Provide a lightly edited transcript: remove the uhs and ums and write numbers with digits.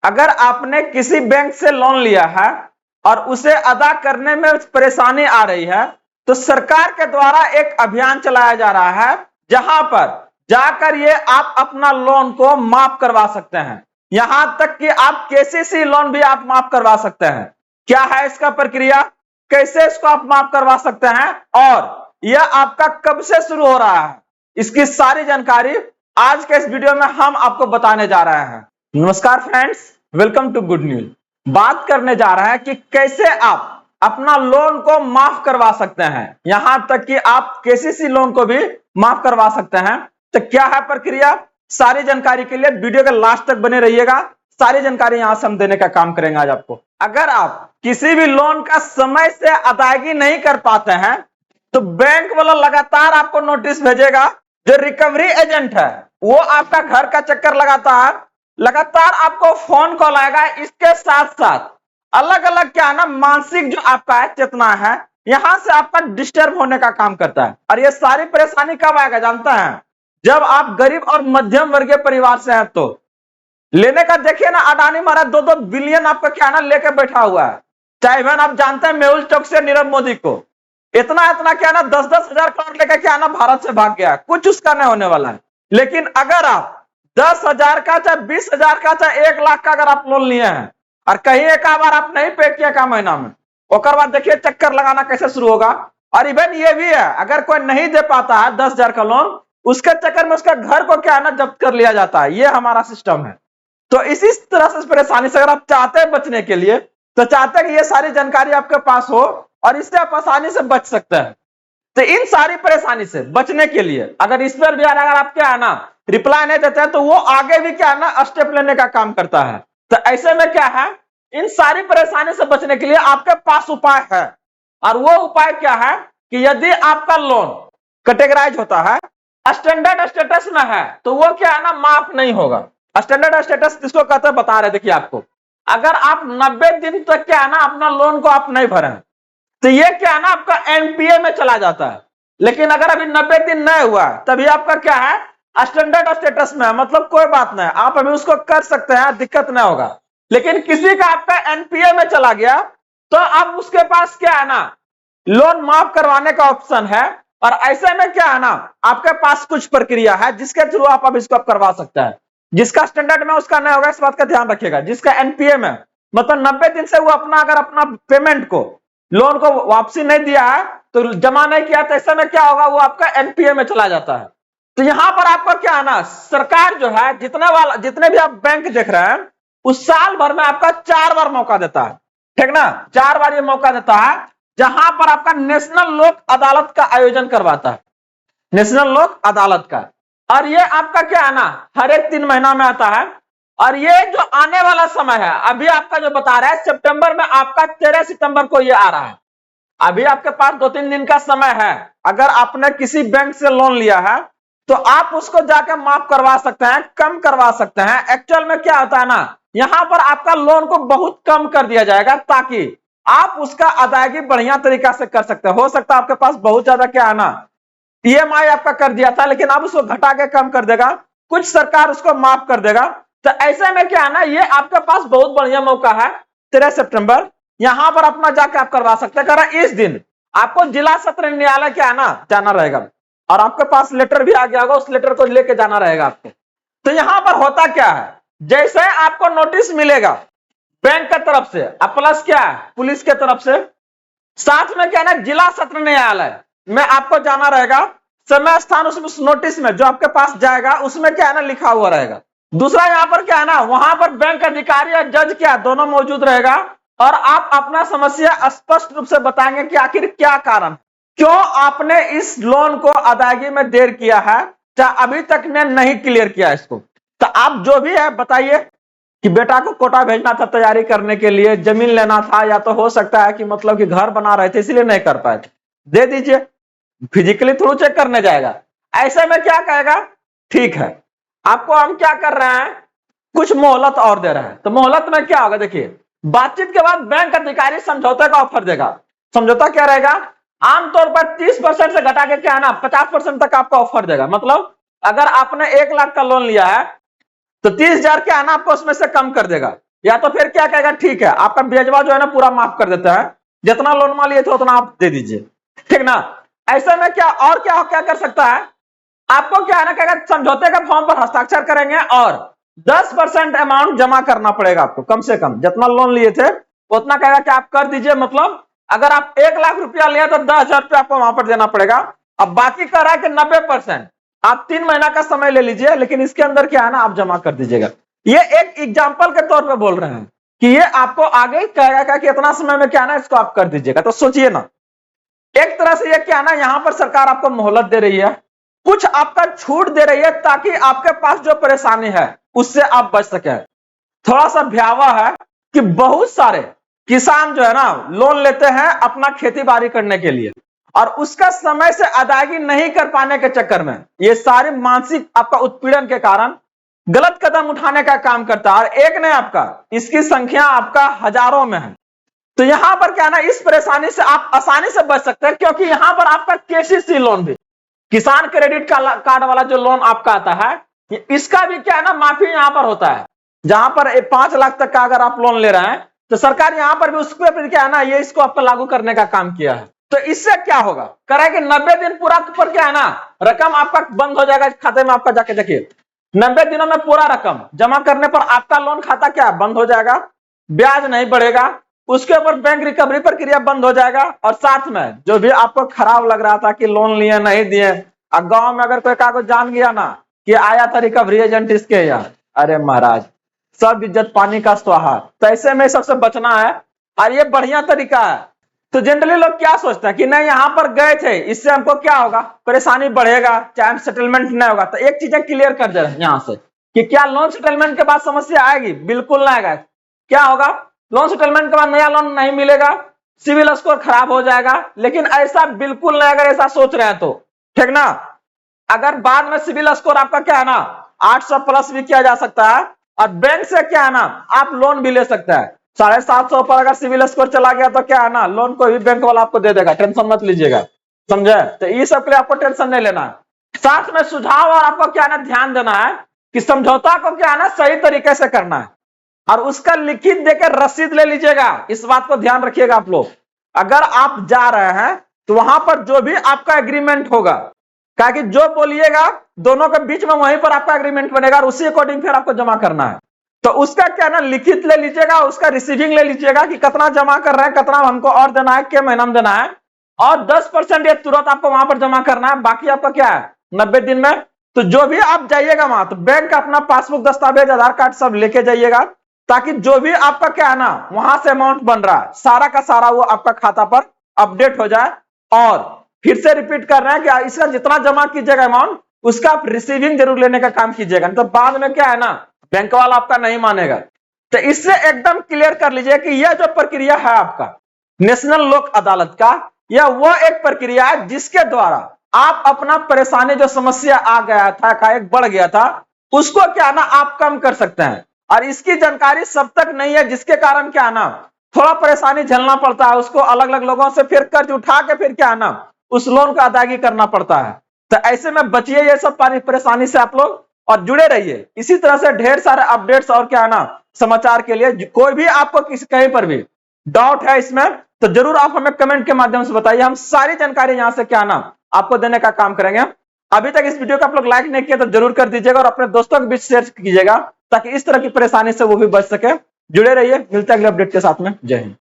अगर आपने किसी बैंक से लोन लिया है और उसे अदा करने में परेशानी आ रही है, तो सरकार के द्वारा एक अभियान चलाया जा रहा है जहां पर जाकर ये आप अपना लोन को माफ करवा सकते हैं। यहां तक कि आप केसीसी लोन भी आप माफ करवा सकते हैं। क्या है इसका प्रक्रिया, कैसे इसको आप माफ करवा सकते हैं और यह आपका कब से शुरू हो रहा है, इसकी सारी जानकारी आज के इस वीडियो में हम आपको बताने जा रहे हैं। नमस्कार friends, welcome to good news. बात करने जा रहा है कि कैसे आप अपना लोन को माफ करवा सकते हैं, यहां तक कि आप केसीसी लोन को भी माफ करवा सकते हैं। तो क्या है प्रक्रिया, सारी जानकारी के लिए वीडियो के लास्ट तक बने रहिएगा। सारी जानकारी यहां से हम देने का काम करेंगे आज आपको। अगर आप किसी भी लोन का समय से अदायगी नहीं कर पाते हैं तो बैंक वाला लगातार आपको नोटिस भेजेगा। जो रिकवरी एजेंट है वो आपका घर का चक्कर लगाता है, लगातार आपको फोन कॉल आएगा। इसके साथ साथ अलग अलग क्या है ना, मानसिक जो आपका है चेतना है, यहां से आपका डिस्टर्ब होने का काम करता है। और ये सारी परेशानी कब आएगा जानते हैं, जब आप गरीब और मध्यम वर्गीय परिवार से हैं। तो लेने का देखिए ना, अडानी महाराज 2-2 बिलियन आपका क्या ना लेके बैठा हुआ है। चाहे बहन आप जानते हैं मेहुल चौक से नीरव मोदी को इतना क्या ना 10-10 हजार करोड़ लेकर क्या ना भारत से भाग गया, कुछ उसका नहीं होने वाला है। लेकिन अगर आप 10,000 का चाहे 20,000 का चाहे 1 लाख का अगर आप लोन लिए हैं और कहीं एक बार आप नहीं पे किया का महीना में, ओकर बाद देखिए चक्कर लगाना कैसे शुरू होगा। और इवन ये भी है, अगर कोई नहीं दे पाता है 10,000 का लोन, उसके चक्कर में उसका घर को क्या है ना जब्त कर लिया जाता है। ये हमारा सिस्टम है। तो इसी तरह से परेशानी से अगर आप चाहते हैं बचने के लिए, तो चाहते हैं कि ये सारी जानकारी आपके पास हो और इससे आप आसानी से बच सकते हैं। तो इन सारी परेशानी से बचने के लिए अगर इस पर भी अगर आप क्या है ना रिप्लाई नहीं देते हैं, तो वो आगे भी क्या है ना स्टेप लेने का काम करता है। तो ऐसे में क्या है, इन सारी परेशानी से बचने के लिए आपके पास उपाय है। और वो उपाय क्या है कि यदि आपका लोन कैटेगराइज होता है, स्टैंडर्ड स्टेटस में है, तो वो क्या है ना माफ नहीं होगा। स्टैंडर्ड स्टेटस किसको कहते हैं बता रहे, देखिए आपको, अगर आप 90 दिन तक क्या है ना अपना लोन को आप नहीं भरे तो ये क्या है ना आपका एनपीए में चला जाता है। लेकिन अगर अभी 90 दिन नहीं हुआ तभी आपका क्या है स्टैंडर्ड स्टेटस में है, मतलब कोई बात नहीं, आप अभी उसको कर सकते हैं, दिक्कत नहीं होगा। लेकिन किसी का आपका एनपीए में चला गया तो अब उसके पास क्या है ना लोन माफ करवाने का ऑप्शन है। और ऐसे में क्या है ना आपके पास कुछ प्रक्रिया है जिसके थ्रू आप अब इसको करवा सकते हैं। जिसका स्टैंडर्ड में उसका नहीं होगा, इस बात का ध्यान रखिएगा। जिसका एनपीए में मतलब 90 दिन से वो अपना अगर अपना पेमेंट को लोन को वापसी नहीं दिया है, तो जमा नहीं किया, तो ऐसे में क्या होगा वो आपका एनपीए में चला जाता है। तो यहां पर आपका क्या है ना सरकार जो है जितने भी आप बैंक देख रहे हैं उस साल भर में आपका 4 बार मौका देता है, ठीक ना। 4 बार ये मौका देता है जहां पर आपका नेशनल लोक अदालत का आयोजन करवाता है, नेशनल लोक अदालत का। और ये आपका क्या है ना हर एक 3 महीना में आता है। और ये जो आने वाला समय है, अभी आपका जो बता रहा है सितंबर में, आपका 13 सितंबर को ये आ रहा है। अभी आपके पास 2-3 दिन का समय है। अगर आपने किसी बैंक से लोन लिया है तो आप उसको जाकर माफ करवा सकते हैं, कम करवा सकते हैं। एक्चुअल में क्या होता है ना, यहां पर आपका लोन को बहुत कम कर दिया जाएगा ताकि आप उसका अदायगी बढ़िया तरीका से कर सकते हैं। हो सकता है आपके पास बहुत ज्यादा क्या है ना ईएमआई आपका कर दिया था, लेकिन आप उसको घटा के कम कर देगा, कुछ सरकार उसको माफ कर देगा। तो ऐसे में क्या है ना ये आपके पास बहुत बढ़िया मौका है। 13 सितंबर यहां पर अपना जाके आप करवा सकते हैं। इस दिन आपको जिला सत्र न्यायालय क्या है ना जाना रहेगा और आपके पास लेटर भी आ गया होगा, उस लेटर को लेके जाना रहेगा आपको। तो यहां पर होता क्या है, जैसे आपको नोटिस मिलेगा बैंक की तरफ से अब प्लस क्या है पुलिस की तरफ से, साथ में क्या है ना जिला सत्र न्यायालय में आपको जाना रहेगा। समय स्थान उस नोटिस में जो आपके पास जाएगा उसमें क्या है ना लिखा हुआ रहेगा। दूसरा यहाँ पर क्या है ना वहां पर बैंक अधिकारी और जज क्या दोनों मौजूद रहेगा और आप अपना समस्या स्पष्ट रूप से बताएंगे कि आखिर क्या कारण, क्यों आपने इस लोन को अदायगी में देर किया है, क्या अभी तक ने नहीं क्लियर किया इसको। तो आप जो भी है बताइए कि बेटा को कोटा भेजना था तैयारी करने के लिए, जमीन लेना था, या तो हो सकता है कि मतलब कि घर बना रहे थे इसलिए नहीं कर पाए थे, दे दीजिए, फिजिकली थ्रू चेक करने जाएगा। ऐसे में क्या कहेगा ठीक है आपको हम क्या कर रहे हैं कुछ मोहलत और दे रहे हैं। तो मोहलत में क्या होगा, देखिए बातचीत के बाद बैंक अधिकारी समझौते का ऑफर देगा। समझौता क्या रहेगा, आमतौर पर 30% से घटा के क्या है ना 50% तक आपका ऑफर देगा। मतलब अगर आपने 1 लाख का लोन लिया है तो 30,000 क्या है ना आपको उसमें से कम कर देगा। या तो फिर क्या कहेगा, ठीक है आपका ब्याजवा जो है ना पूरा माफ कर देता है, जितना लोन मान लिए थे उतना आप दे दीजिए, ठीक ना। ऐसे में क्या और क्या क्या कर सकता है, आपको क्या है ना कहेगा समझौते के फॉर्म पर हस्ताक्षर करेंगे और 10% अमाउंट जमा करना पड़ेगा आपको, कम से कम जितना लोन लिए थे उतना कहेगा कि आप कर दीजिए। मतलब अगर आप 1 लाख रुपया लिए तो 10,000 रुपया आपको वहां पर देना पड़ेगा। अब बाकी कह रहा है कि 90% आप 3 महीना का समय ले लीजिए, लेकिन इसके अंदर क्या है ना आप जमा कर दीजिएगा। ये एक एग्जाम्पल के तौर पर बोल रहे हैं कि ये आपको आगे कहेगा कि इतना समय में क्या है ना इसको आप कर दीजिएगा। तो सोचिए ना, एक तरह से ये क्या है ना यहाँ पर सरकार आपको मोहलत दे रही है, कुछ आपका छूट दे रही है ताकि आपके पास जो परेशानी है उससे आप बच सके। थोड़ा सा भयावह है कि बहुत सारे किसान जो है ना लोन लेते हैं अपना खेती बाड़ी करने के लिए, और उसका समय से अदायगी नहीं कर पाने के चक्कर में ये सारे मानसिक आपका उत्पीड़न के कारण गलत कदम उठाने का काम करता है। और एक नहीं आपका, इसकी संख्या आपका हजारों में है। तो यहां पर क्या है ना इस परेशानी से आप आसानी से बच सकते हैं, क्योंकि यहां पर आपका केसीसी लोन भी, किसान क्रेडिट कार्ड वाला जो लोन आपका आता है, इसका भी क्या है ना माफी यहां पर होता है। जहां पर 5 लाख तक का अगर आप लोन ले रहे हैं तो सरकार यहां पर भी उसके ऊपर क्या है ना ये इसको आपका लागू करने का काम किया है। तो इससे क्या होगा, कह रहा है कि 90 दिन पूरा पर क्या है ना रकम आपका बंद हो जाएगा खाते में। आपका जाके देखिए 90 दिनों में पूरा रकम जमा करने पर आपका लोन खाता क्या बंद हो जाएगा, ब्याज नहीं बढ़ेगा, उसके ऊपर बैंक रिकवरी प्रक्रिया बंद हो जाएगा। और साथ में जो भी आपको खराब लग रहा था कि लोन लिए नहीं दिए, अब गांव में अगर कोई कागज जान गया ना कि आया था रिकवरी एजेंट इसके यहाँ, अरे महाराज सब इज्जत पानी का स्वाहा। तो ऐसे में सबसे बचना है और ये बढ़िया तरीका है। तो जनरली लोग क्या सोचते हैं कि नहीं यहाँ पर गए थे इससे हमको क्या होगा, परेशानी बढ़ेगा, चाहे सेटलमेंट नहीं होगा। तो एक चीजें क्लियर कर दे रहे हैं यहाँ से कि क्या लोन सेटलमेंट के बाद समस्या आएगी, बिल्कुल नहीं आएगा। क्या होगा, लोन सेटलमेंट के बाद नया लोन नहीं मिलेगा, सिविल स्कोर खराब हो जाएगा। लेकिन ऐसा बिल्कुल नहीं, अगर ऐसा सोच रहे हैं तो ठीक ना। अगर बाद में सिविल स्कोर आपका क्या है ना 800 प्लस भी किया जा सकता है, और बैंक से क्या है ना आप लोन भी ले सकते हैं। 750 पर अगर सिविल स्कोर चला गया तो क्या है ना लोन कोई भी बैंक वाला आपको दे देगा, टेंशन मत लीजिएगा, समझे। तो ये सब के लिए आपको टेंशन नहीं लेना है। साथ में सुझाव और आपको क्या है ना ध्यान देना है कि समझौता को क्या है ना सही तरीके से करना है, और उसका लिखित देकर रसीद ले लीजिएगा। इस बात को ध्यान रखिएगा आप लोग, अगर आप जा रहे हैं तो वहां पर जो भी आपका एग्रीमेंट होगा, क्या कि जो बोलिएगा दोनों के बीच में वहीं पर आपका एग्रीमेंट बनेगा और उसी अकॉर्डिंग फिर आपको जमा करना है। तो उसका क्या ना लिखित ले लीजिएगा, उसका रिसीविंग ले लीजिएगा कि कितना जमा कर रहे हैं, कितना हमको और देना है, के महीना में देना है, और 10% ये तुरंत आपको वहां पर जमा करना है। बाकी आपका क्या है 90 दिन में। तो जो भी आप जाइएगा वहां तो बैंक का अपना पासबुक दस्तावेज आधार कार्ड सब लेके जाइएगा, ताकि जो भी आपका क्या है ना वहां से अमाउंट बन रहा है सारा का सारा वो आपका खाता पर अपडेट हो जाए। और फिर से रिपीट कर रहे हैं कि इसका जितना जमा कीजिएगा अमाउंट उसका आप रिसीविंग जरूर लेने का काम कीजिएगा, तो बाद में क्या है ना बैंक वाला आपका नहीं मानेगा। तो इससे एकदम क्लियर कर लीजिए कि यह जो प्रक्रिया है आपका नेशनल लोक अदालत का, यह वो एक प्रक्रिया है जिसके द्वारा आप अपना परेशानी जो समस्या आ गया था का एक बढ़ गया था उसको क्या ना आप कम कर सकते हैं। और इसकी जानकारी सब तक नहीं है, जिसके कारण क्या ना थोड़ा परेशानी झेलना पड़ता है, उसको अलग अलग लोगों से फिर कर्ज उठा के फिर क्या ना उस लोन का अदायगी करना पड़ता है। तो ऐसे में बचिए ये सब परेशानी से आप लोग, और जुड़े रहिए इसी तरह से ढेर सारे अपडेट्स और क्या है ना समाचार के लिए। कोई भी आपको किसी कहीं पर भी डाउट है इसमें तो जरूर आप हमें कमेंट के माध्यम से बताइए, हम सारी जानकारी यहाँ से क्या ना आपको देने का काम करेंगे। अभी तक इस वीडियो को आप लोग लाइक नहीं किया तो जरूर कर दीजिएगा और अपने दोस्तों के बीच शेयर कीजिएगा ताकि इस तरह की परेशानी से वो भी बच सके। जुड़े रहिए, मिलते हैं अगले अपडेट के साथ में। जय हिंद।